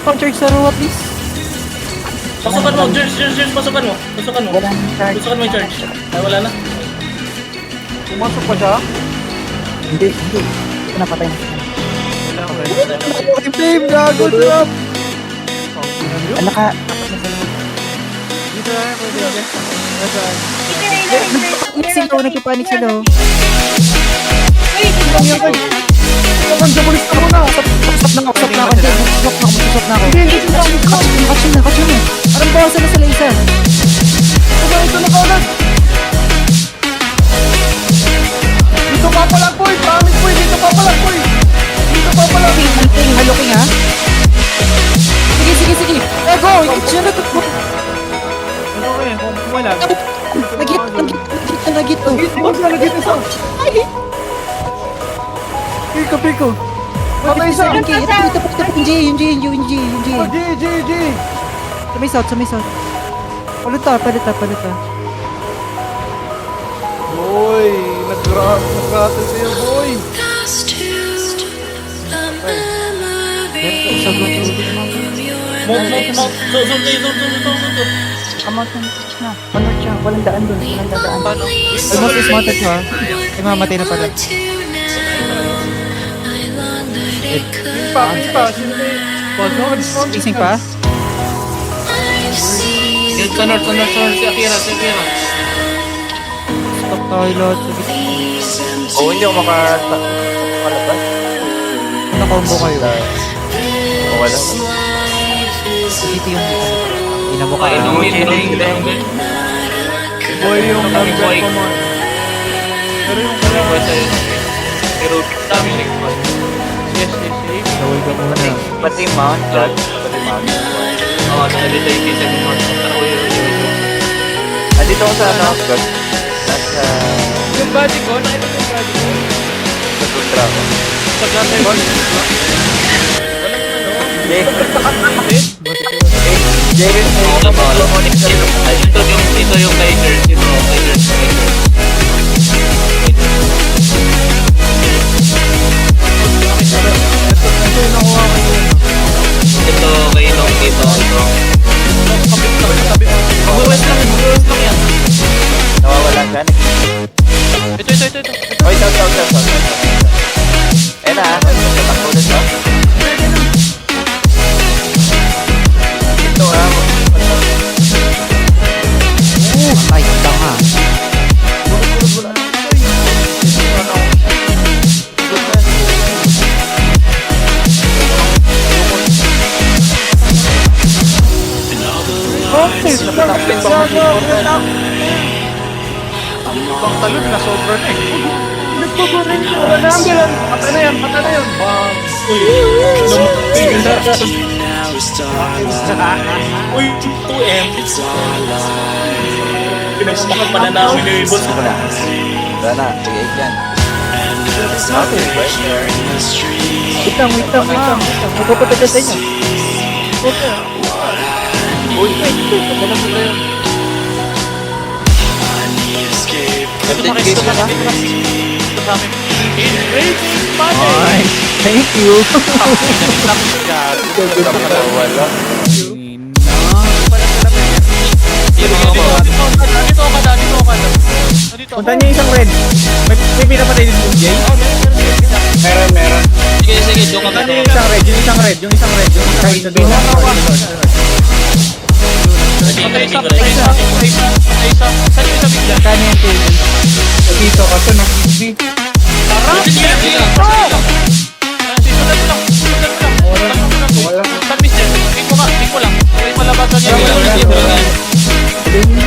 pang charge sa row at least. Pasukan mo, George, pasukan mo. Pasukan mo. Wala nang charge. Pasukan mo yung charge. Ay, wala na. Pumasok pa siya? Hindi. Ito napatay na siya. Okay, team, gago drop! Ano ka? Dito na, pwede dyan. Nasaan? Nagpapanik sila oh. Jabulis ka muna! Usap na ako. Usap na ako. Catch na. Parang bawasan na sila isa. Ito na kaagad! Dito pa palang, boy! Promise, boy! Dito pa palang, boy! Dito pa palang! Haloking ha. Sige. Go! Siya na. Ano ko yan? Kung wala. Nagit to. Nagit isa! Piko! Patay isa! Ito, yung G. Oh, G! Sa may south. Palita. Boy! Nag-rattle sa'yo, boy! Mount. Kamot na. Convert siya. Walang daan dun. Walang dadaan. Almost is mounted ha. Ay, mamatay na pala. Pa. Sino ba yun? Gising pa? Sa north. Si Akira. Stop tayo lahat. Hindi ako makalabas. Naka-combo kayo. Wala. Dito yung ina mo kayo. Boy, yung Boy. ko mo. Pero yung Pero dami nagkuhan. Yes. Gawin ka muna. Pati mount, Judge. Oo, nalita yung isa ng north. Andito ako sa ano, Judge. Nasa yung body ko, nakita ko yung body ko. sa Tutra ko. Sa gata yung body ko. Dito yung kay George. Ito yung nakuha ko yun. Ito kay Long dito. Mag-west lang yan. Nawawala ka. Ito. Oy, down. Eh na, tatakbo ulit ba? Ito Ay, tanga. Ibang talon na sobra na eh. Nagpabaril ko. Wala na ambulance. Patay na yan. Uy, 2M. Pinagpamakang pananawin yung boss. Wala na, sige yan. Wait lang ha. Magpapatagay sa inyo. Ito sa amin. Ay, thank you. Wala. Punta niya isang red. May pinapatay din yung Jay? Meron. Sige, doon Punta ka niya yung isang red. Yung isang red. Sa doon. Kanya yung table. Dito kasi no.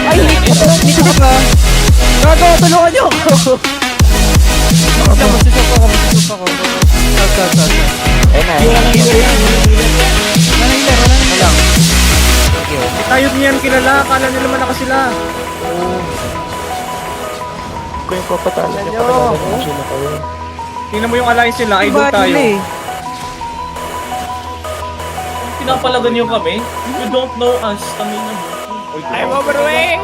Ay, dito ka ba? Gago, tulungan nyo ako. Magsusok ako. Eh na, Wala lang. Tayo niyan kilala. Akala nila malakas sila. ko yung papatalo niya. Tingnan mo yung alliance nila. Idol tayo. Pinapalagan nyo kami. You don't know us. Kami na. I'm overweight!